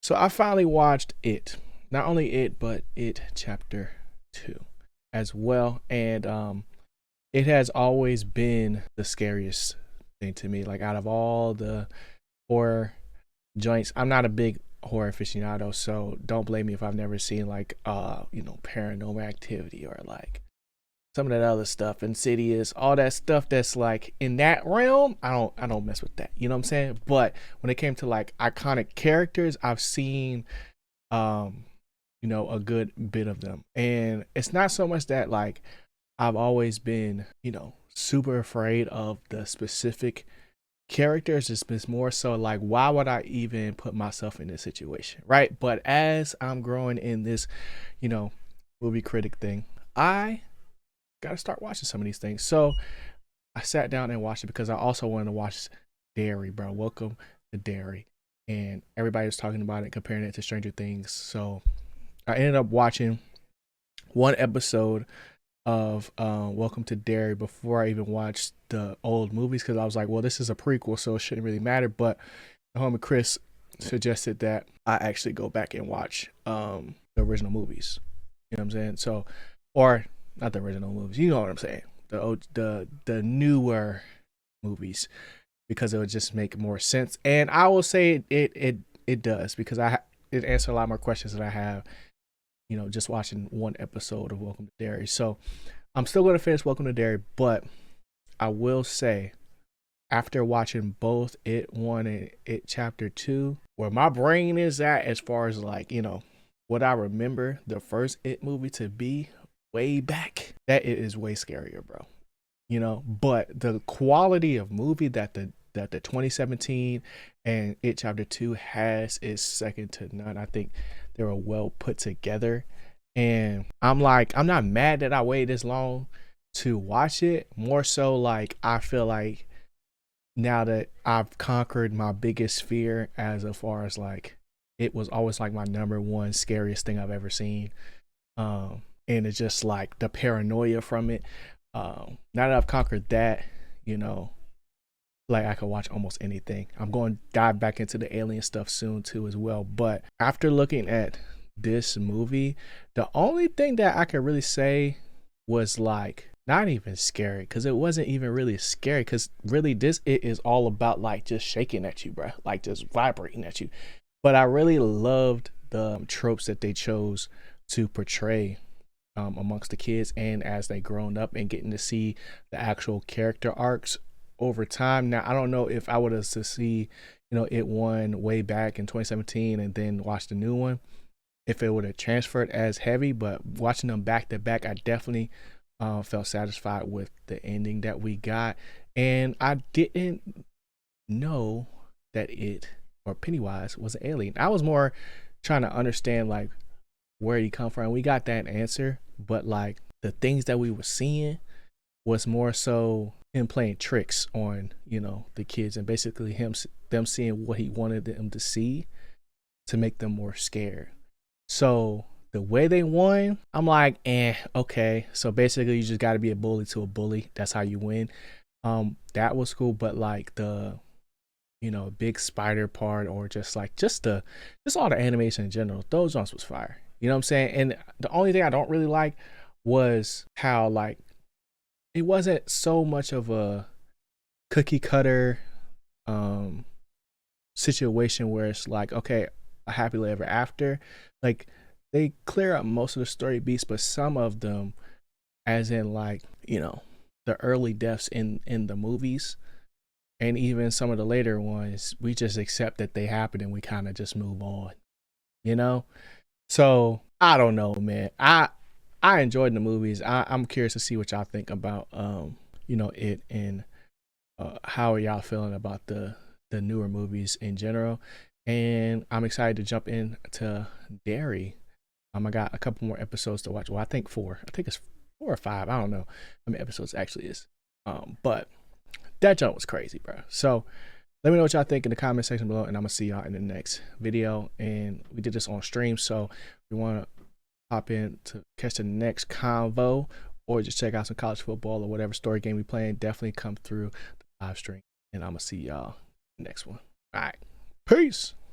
So I finally watched it. Not only it, but it chapter 2 as well. And it has always been the scariest thing to me. Like out of all the horror joints, I'm not a big horror aficionado, so don't blame me if I've never seen like paranormal activity or like some of that other stuff, Insidious, all that stuff that's like in that realm. I don't mess with that. You know what I'm saying? But when it came to like iconic characters, I've seen a good bit of them. And it's not so much that like I've always been, super afraid of the specific characters. It's been more so like, why would I even put myself in this situation? Right. But as I'm growing in this, you know, movie critic thing, I got to start watching some of these things. So I sat down and watched it because I also wanted to watch Dairy, bro. Welcome to Dairy. And everybody was talking about it, comparing it to Stranger Things. So I ended up watching one episode of Welcome to Dairy before I even watched the old movies because I was like, well, this is a prequel, so it shouldn't really matter. But the homie Chris suggested that I actually go back and watch the original movies. You know what I'm saying? So, or not the original movies. You know what I'm saying? The newer movies, because it would just make more sense. And I will say it does, because it answers a lot more questions that I have, just watching one episode of Welcome to Dairy. So I'm still going to finish Welcome to Dairy, but I will say, after watching both It 1 and It Chapter 2, where my brain is at as far as like, what I remember the first It movie to be way back, that it is way scarier, bro. But the quality of movie that the 2017 and It Chapter 2 has is second to none. I think they were well put together. And I'm not mad that I waited this long to watch it. More so like I feel like now that I've conquered my biggest fear, as far as like it was always like my number one scariest thing I've ever seen. And it's just like the paranoia from it. Now that I've conquered that, like I can watch almost anything. I'm going to dive back into the alien stuff soon too as well. But after looking at this movie, the only thing that I could really say was like not even scary, because it wasn't even really scary, because really it is all about like just shaking at you, bro, like just vibrating at you. But I really loved the tropes that they chose to portray amongst the kids, and as they grown up and getting to see the actual character arcs over time. Now I don't know if I would have to see It One way back in 2017 and then watch the new one, if it would have transferred as heavy. But watching them back to back, I definitely felt satisfied with the ending that we got. And I didn't know that it, or Pennywise, was an alien. I was more trying to understand like where he come from. We got that answer, but like the things that we were seeing was more so him playing tricks on the kids, and basically them seeing what he wanted them to see to make them more scared. So the way they won, I'm like, okay. So basically you just got to be a bully to a bully. That's how you win. That was cool. But like the big spider part, or just all the animation in general, those ones was fire. You know what I'm saying? And the only thing I don't really like was how like it wasn't so much of a cookie cutter situation where it's like, okay, a happily ever after. Like they clear up most of the story beats, but some of them, as in like the early deaths in the movies, and even some of the later ones, we just accept that they happen and we kind of just move on. So I don't know, man. I enjoyed the movies. I'm curious to see what y'all think about it, and how are y'all feeling about the newer movies in general. And I'm excited to jump into Dairy. I got a couple more episodes to watch. Well, I think 4. I think it's 4 or 5. I don't know how many episodes it actually is. But that jump was crazy, bro. So let me know what y'all think in the comment section below, and I'm gonna see y'all in the next video. And we did this on stream, so if you want to hop in to catch the next convo, or just check out some college football or whatever story game we playing, definitely come through the live stream, and I'm gonna see y'all next one. All right, peace.